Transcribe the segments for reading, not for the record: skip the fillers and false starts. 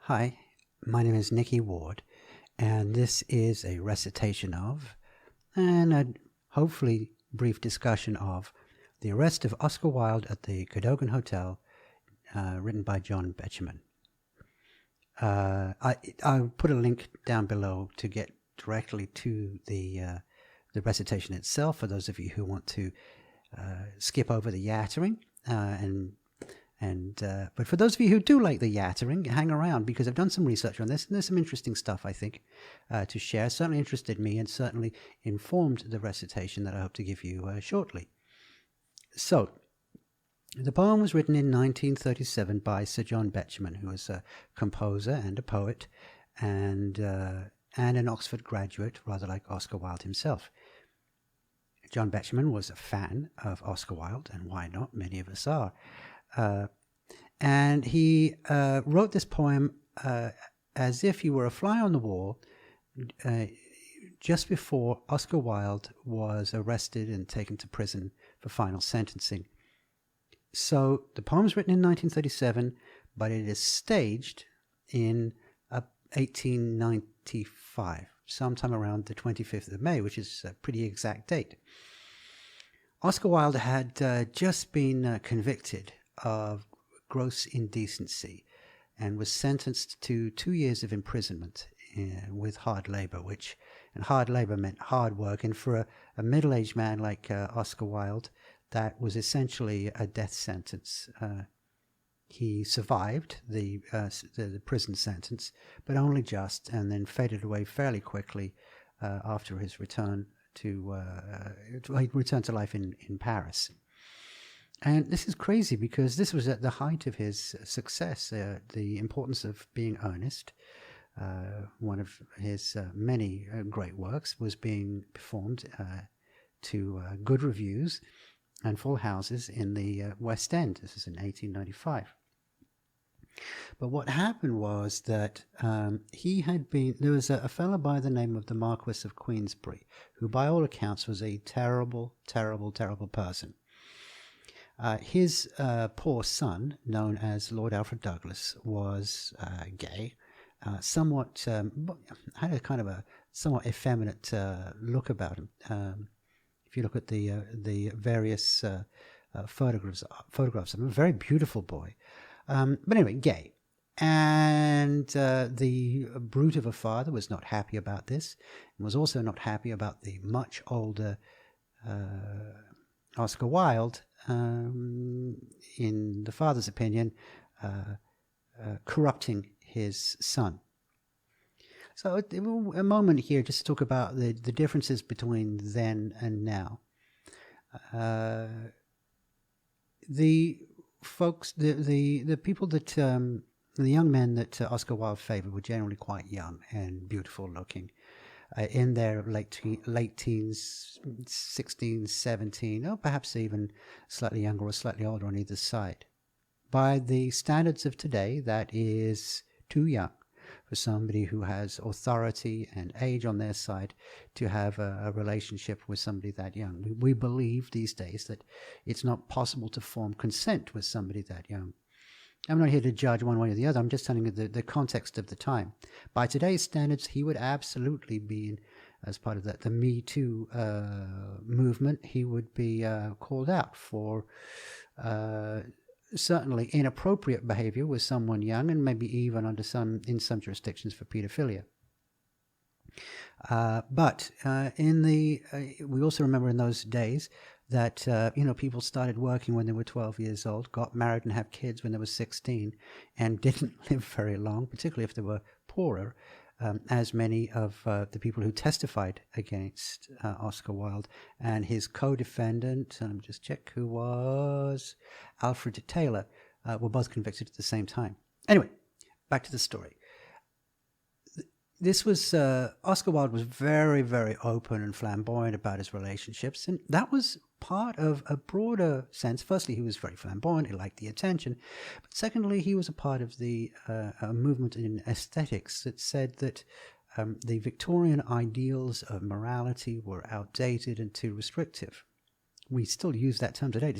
Hi, my name is Nicki Ward, and this is a recitation of, and a hopefully brief discussion of, The Arrest of Oscar Wilde at the Cadogan Hotel, written by John Betjeman. I'll put a link down below to get directly to the recitation itself for those of you who want to skip over the yattering but for those of you who do like the yattering, hang around because I've done some research on this and there's some interesting stuff I think to share. Certainly interested me and certainly informed the recitation that I hope to give you shortly. So, the poem was written in 1937 by Sir John Betjeman, who was a composer and a poet and an Oxford graduate, rather like Oscar Wilde himself. John Betjeman was a fan of Oscar Wilde, and why not? Many of us are. And he wrote this poem as if he were a fly on the wall just before Oscar Wilde was arrested and taken to prison for final sentencing. So the poem's written in 1937, but it is staged in 1895, sometime around the 25th of May, which is a pretty exact date. Oscar Wilde had just been convicted of gross indecency and was sentenced to 2 years of imprisonment with hard labor, and hard labor meant hard work, and for a middle-aged man like Oscar Wilde, that was essentially a death sentence. He survived the prison sentence, but only just, and then faded away fairly quickly after his return to life in Paris. And this is crazy because this was at the height of his success, the importance of being earnest. One of his many great works was being performed to good reviews and full houses in the West End. This is in 1895. But what happened was that there was a fellow by the name of the Marquis of Queensberry, who by all accounts was a terrible, terrible, terrible person. His poor son, known as Lord Alfred Douglas, was gay, somewhat had a kind of a somewhat effeminate look about him. If you look at the various photographs of him, a very beautiful boy, but anyway, gay. And the brute of a father was not happy about this, and was also not happy about the much older Oscar Wilde, in the father's opinion, corrupting his son. So a moment here just to talk about the differences between then and now. The folks, the people that, the young men that Oscar Wilde favored were generally quite young and beautiful looking. In their late teens, 16, 17, or perhaps even slightly younger or slightly older on either side. By the standards of today, that is too young for somebody who has authority and age on their side to have a relationship with somebody that young. We believe these days that it's not possible to form consent with somebody that young. I'm not here to judge one way or the other. I'm just telling you the context of the time. By today's standards, he would absolutely be, as part of the Me Too movement, he would be called out for certainly inappropriate behavior with someone young, and maybe even in some jurisdictions for pedophilia. But we also remember in those days that people started working when they were 12 years old, got married and have kids when they were 16, and didn't live very long, particularly if they were poorer, as many of the people who testified against Oscar Wilde and his co-defendant, let me just check who was, Alfred Taylor, were both convicted at the same time. Anyway, back to the story. This was, Oscar Wilde was very, very open and flamboyant about his relationships, and that was part of a broader sense. Firstly, he was very flamboyant, he liked the attention, but secondly, he was a part of the movement in aesthetics that said that the Victorian ideals of morality were outdated and too restrictive. We still use that term today. To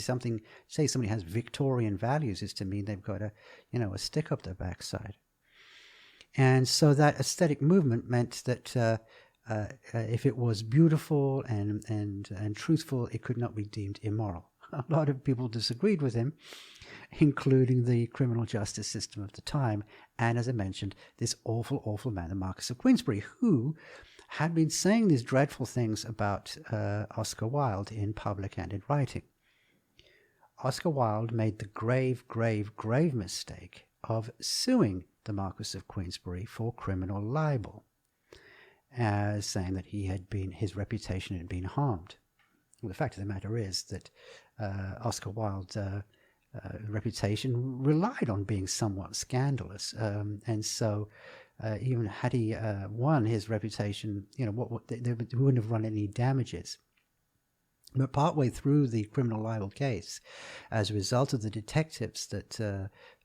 say somebody has Victorian values is to mean they've got a stick up their backside. And so that aesthetic movement meant that if it was beautiful and truthful, it could not be deemed immoral. A lot of people disagreed with him, including the criminal justice system of the time, and as I mentioned, this awful, awful man, the Marquis of Queensberry, who had been saying these dreadful things about Oscar Wilde in public and in writing. Oscar Wilde made the grave, grave, grave mistake of suing the Marquis of Queensberry for criminal libel, saying that his reputation had been harmed. Well, the fact of the matter is that Oscar Wilde's reputation relied on being somewhat scandalous, and so even had he won, his reputation, they wouldn't have run any damages. But partway through the criminal libel case, as a result of the detectives that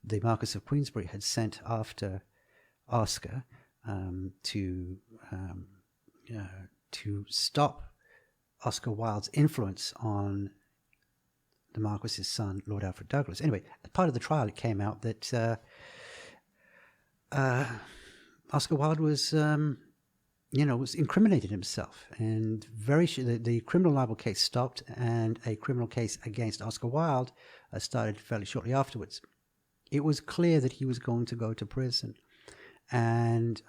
the Marquis of Queensberry had sent after Oscar to stop Oscar Wilde's influence on the Marquis's son, Lord Alfred Douglas. Anyway, as part of the trial, it came out that Oscar Wilde was incriminated himself, and the criminal libel case stopped, and a criminal case against Oscar Wilde started fairly shortly afterwards. It was clear that he was going to go to prison, and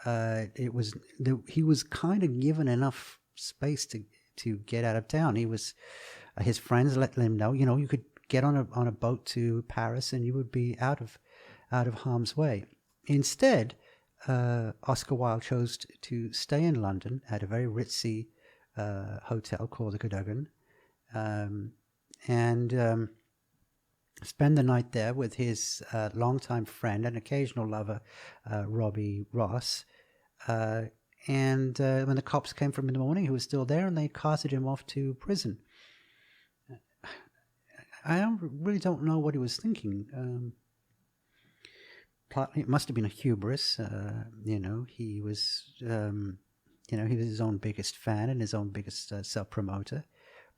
he was kind of given enough space to get out of town. His friends let him know, you could get on a boat to Paris and you would be out of harm's way. Instead, Oscar Wilde chose to stay in London at a very ritzy hotel called the Cadogan, and spend the night there with his longtime friend and occasional lover, Robbie Ross. And when the cops came for him in the morning, he was still there, and they carted him off to prison. I really don't know what he was thinking. Partly, it must have been a hubris. He was, he was his own biggest fan and his own biggest self-promoter.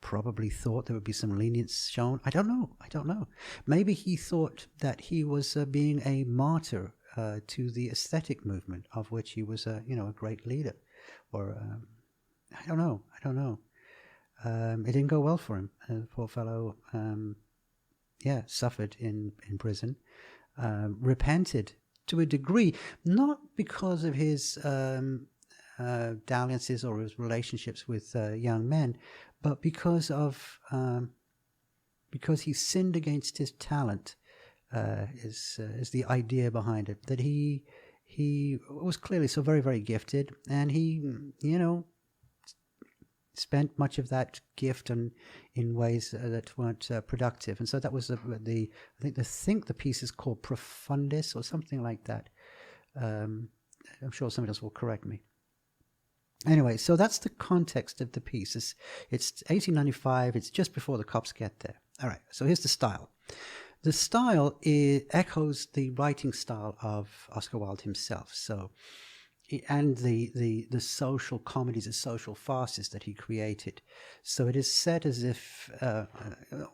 Probably thought there would be some lenience shown. I don't know. Maybe he thought that he was being a martyr to the aesthetic movement, of which he was a great leader. Or I don't know. It didn't go well for him. The poor fellow, suffered in prison. Repented to a degree, not because of his dalliances or his relationships with young men, but because he sinned against his talent. Is the idea behind it, that he was clearly so very, very gifted, and he spent much of that gift in ways that weren't productive. And so that was I think the piece is called Profundis or something like that. I'm sure somebody else will correct me. Anyway, so that's the context of the piece. It's 1895. It's just before the cops get there. All right, so here's the style. The style echoes the writing style of Oscar Wilde himself. So, and the social comedies, the social farces that he created. So it is set as if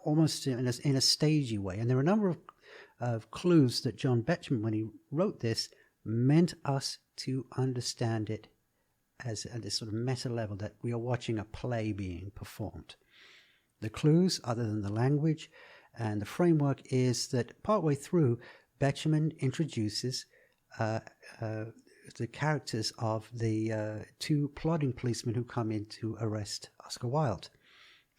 almost in a stagey way. And there are a number of clues that John Betjeman, when he wrote this, meant us to understand it as at this sort of meta level, that we are watching a play being performed. The clues, other than the language and the framework, is that partway through, Betjeman introduces the characters of the two plotting policemen who come in to arrest Oscar Wilde.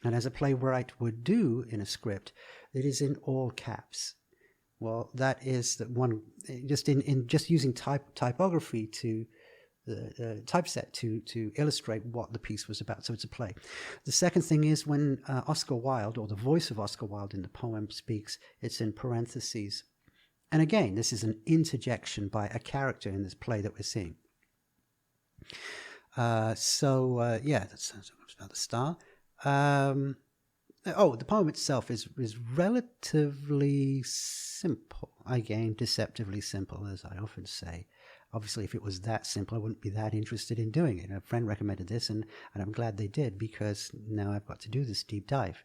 And as a playwright would do in a script, it is in all caps. Well, that is that one, just in just using typography to the typeset to illustrate what the piece was about. So it's a play. The second thing is when Oscar Wilde, or the voice of Oscar Wilde in the poem, speaks, it's in parentheses. And again, this is an interjection by a character in this play that we're seeing. That's about the style. The poem itself is relatively simple. Again, deceptively simple, as I often say. Obviously, if it was that simple, I wouldn't be that interested in doing it. A friend recommended this, and I'm glad they did, because now I've got to do this deep dive.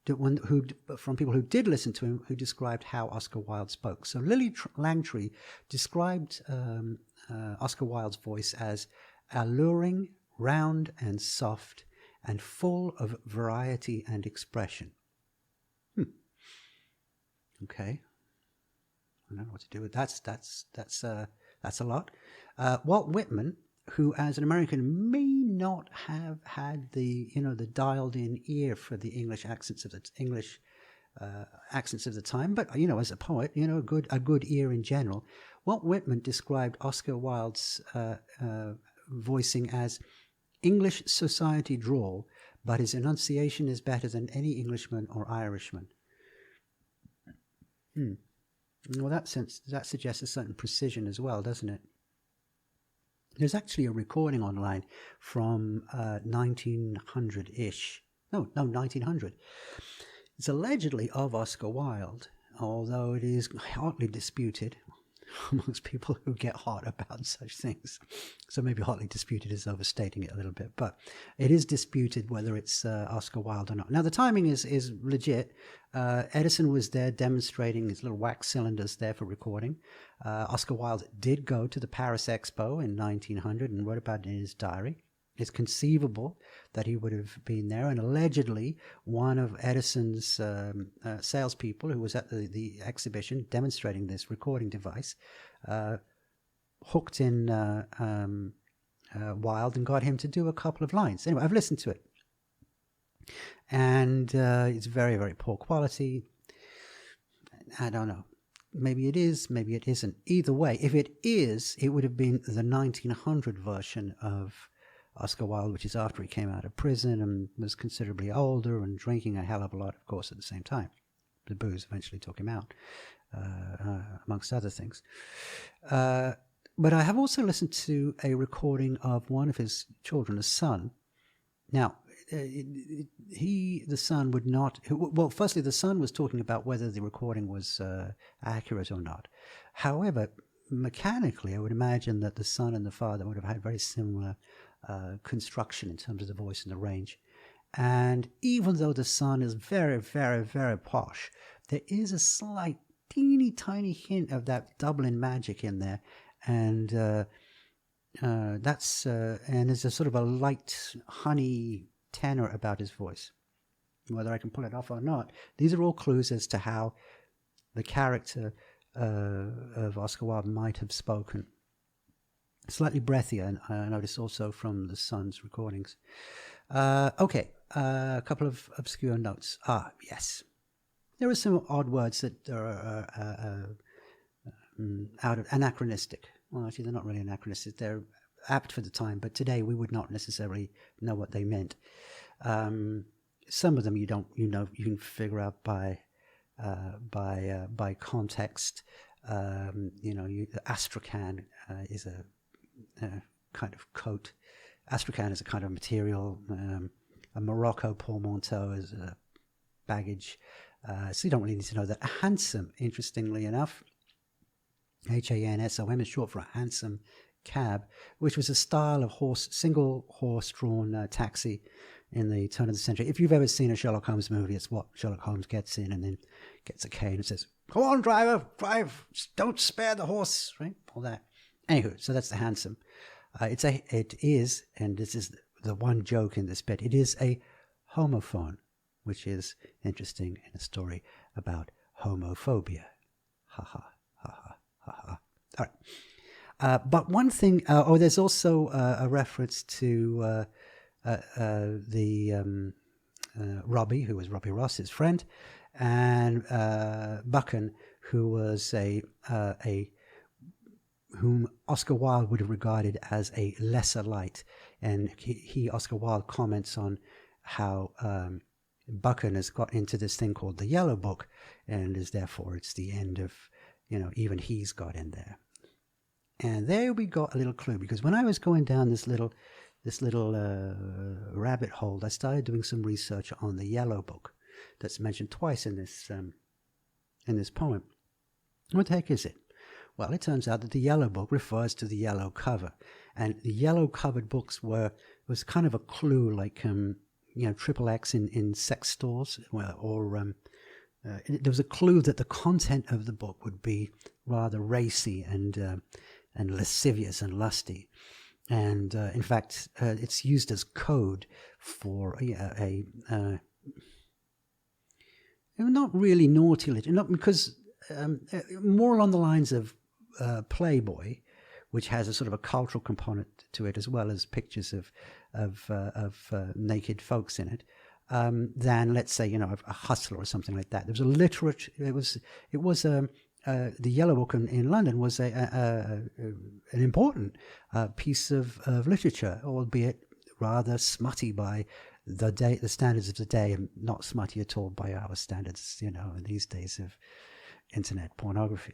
from people who did listen to him, who described how Oscar Wilde spoke. So Lily Langtry described Oscar Wilde's voice as alluring, round and soft, and full of variety and expression. Okay, I don't know what to do with that. That's a lot. Walt Whitman, who as an American may not have had the dialed-in ear for the English accents of the time, but as a poet, a good ear in general. Walt Whitman described Oscar Wilde's voicing as English society drawl, but his enunciation is better than any Englishman or Irishman. Well, that suggests a certain precision as well, doesn't it? There's actually a recording online from 1900-ish. No, 1900. It's allegedly of Oscar Wilde, although it is hotly disputed amongst people who get hot about such things. So maybe hotly disputed is overstating it a little bit, but it is disputed whether it's Oscar Wilde or not. Now, the timing is legit. Edison was there demonstrating his little wax cylinders there for recording. Oscar Wilde did go to the Paris Expo in 1900 and wrote about it in his diary. It's conceivable that he would have been there, and allegedly one of Edison's salespeople who was at the exhibition demonstrating this recording device hooked in Wilde and got him to do a couple of lines. Anyway, I've listened to it, and it's very, very poor quality. I don't know. Maybe it is, maybe it isn't. Either way, if it is, it would have been the 1900 version of Oscar Wilde, which is after he came out of prison and was considerably older and drinking a hell of a lot, of course, at the same time. The booze eventually took him out, amongst other things. But I have also listened to a recording of one of his children, a son. Now, the son would not... Well, firstly, the son was talking about whether the recording was accurate or not. However, mechanically, I would imagine that the son and the father would have had very similar construction in terms of the voice and the range. And even though the son is very, very, very posh, there is a slight, teeny tiny hint of that Dublin magic in there. And there's a sort of a light honey tenor about his voice. Whether I can pull it off or not, these are all clues as to how the character of Oscar Wilde might have spoken. Slightly breathier, I notice also from the son's recordings. Okay, a couple of obscure notes. Yes. There are some odd words that are out of anachronistic. Well, actually, they're not really anachronistic. They're apt for the time, but today we would not necessarily know what they meant. Some of them you can figure out by context. Astrakhan is a kind of coat. Astrakhan is a kind of material. A Morocco portmanteau is a baggage. So you don't really need to know that. A hansom, interestingly enough, HANSOM is short for a hansom cab, which was a style of single horse-drawn taxi in the turn of the century. If you've ever seen a Sherlock Holmes movie, it's what Sherlock Holmes gets in and then gets a cane and says, "Come on, driver, drive, don't spare the horse," right? All that. Anywho, so that's the hansom. It is, and this is the one joke in this bit, it is a homophone, which is interesting in a story about homophobia. Ha ha, ha ha, ha ha. All right. But one thing, there's also a reference to Robbie, who was Robbie Ross, his friend, and Buchan, who was whom Oscar Wilde would have regarded as a lesser light. And Oscar Wilde comments on how Buchan has got into this thing called the Yellow Book, and therefore it's the end of, even he's got in there. And there we got a little clue, because when I was going down this little rabbit hole, I started doing some research on the Yellow Book that's mentioned twice in this poem. What the heck is it? Well, it turns out that the Yellow Book refers to the yellow cover, and the yellow covered books was kind of a clue, like triple X in sex stores, or there was a clue that the content of the book would be rather racy and lascivious and lusty. And in fact, it's used as code for not really naughty literature, not because more along the lines of Playboy, which has a sort of a cultural component to it as well as pictures of naked folks in it, than, let's say, a Hustler or something like that. There was a literature. It was the Yellow Book in London was an important piece of literature, albeit rather smutty by the standards of the day, and not smutty at all by our standards, in these days of internet pornography.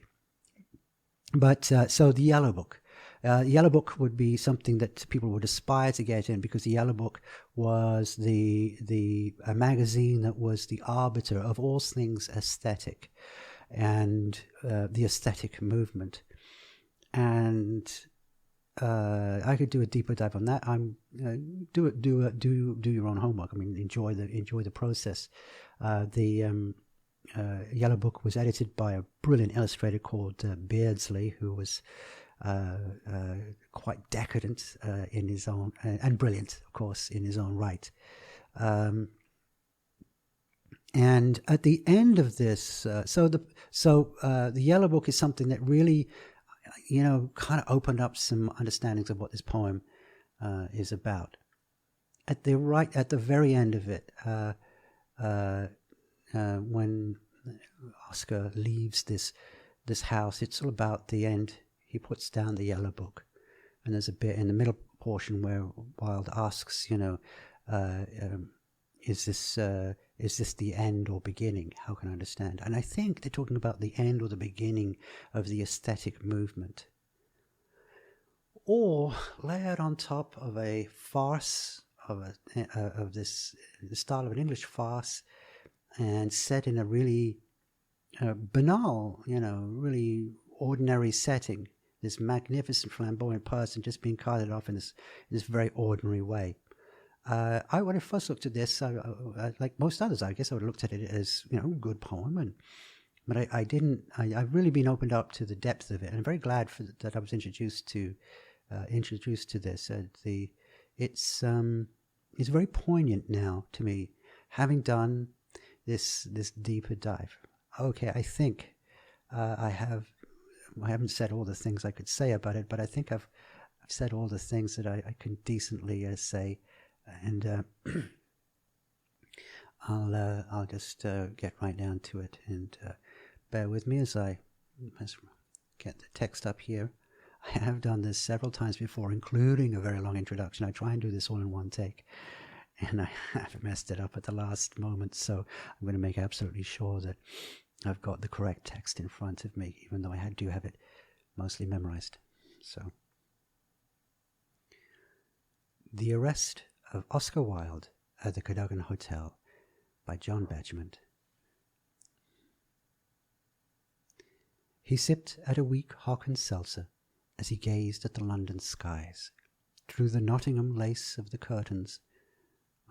But so the Yellow Book. The Yellow Book would be something that people would aspire to get in, because the Yellow Book was a magazine that was the arbiter of all things aesthetic and the aesthetic movement. And I could do a deeper dive on that. Do your own homework. I mean, enjoy the process. The Yellow Book was edited by a brilliant illustrator called Beardsley, who was quite decadent in his own, and brilliant, of course, in his own right. And at the end of this, the Yellow Book is something that really, kind of opened up some understandings of what this poem is about. At the very end of it, when Oscar leaves this house, it's all about the end. He puts down the Yellow Book, and there's a bit in the middle portion where Wilde asks, is this the end or beginning? How can I understand? And I think they're talking about the end or the beginning of the aesthetic movement, or layered on top of a farce of the style of an English farce, and set in a really banal, really ordinary setting. This magnificent, flamboyant person just being carted off in this very ordinary way. When I first looked at this, like most others, I guess I would have looked at it as, good poem, but I didn't. I've really been opened up to the depth of it, and I'm very glad that I was introduced to this. It's very poignant now to me, having done this deeper dive. Okay, I think I haven't said all the things I could say about it, but I think I've said all the things that I can decently say. And I'll just get right down to it, and bear with me as I get the text up here. I have done this several times before, including a very long introduction. I try and do this all in one take, and I have messed it up at the last moment, so I'm going to make absolutely sure that I've got the correct text in front of me, even though I do have it mostly memorized. So, The Arrest of Oscar Wilde at the Cadogan Hotel by John Betjeman. He sipped at a weak hock and seltzer as he gazed at the London skies, through the Nottingham lace of the curtains,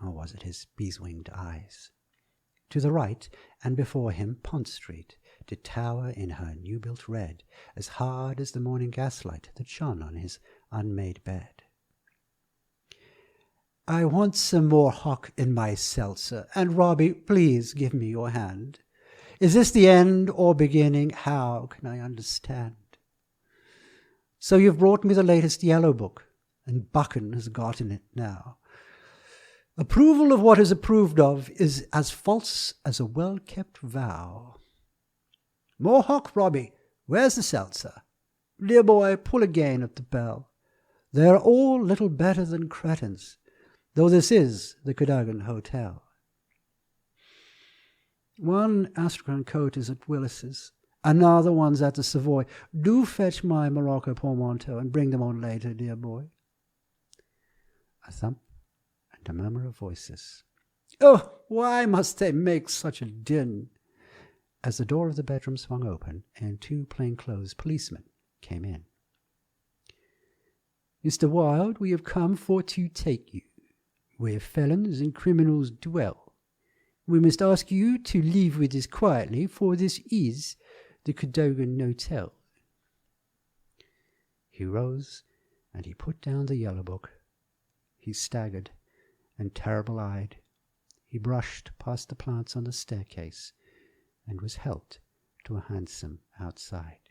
or was it his beeswinged eyes? To the right and before him Pont Street did tower in her new-built red, as hard as the morning gaslight that shone on his unmade bed. I want some more hock in my seltzer, and Robbie, please give me your hand. Is this the end or beginning? How can I understand? So you've brought me the latest Yellow Book, and Buchan has got in it now. Approval of what is approved of is as false as a well-kept vow. More hock, Robbie. Where's the seltzer? Dear boy, pull again at the bell. They're all little better than cretins, though this is the Cadogan Hotel. One Astrakhan coat is at Willis's, another one's at the Savoy. Do fetch my Morocco portmanteau and bring them on later, dear boy. A thump and a murmur of voices. Oh, why must they make such a din? As the door of the bedroom swung open and two plainclothes policemen came in. Mr. Wilde, we have come for to take you. where felons and criminals dwell. We must ask you to leave with us quietly, for this is the Cadogan Hotel." He rose, and he put down the yellow book. He staggered, and terrible-eyed, he brushed past the plants on the staircase, and was helped to a hansom outside.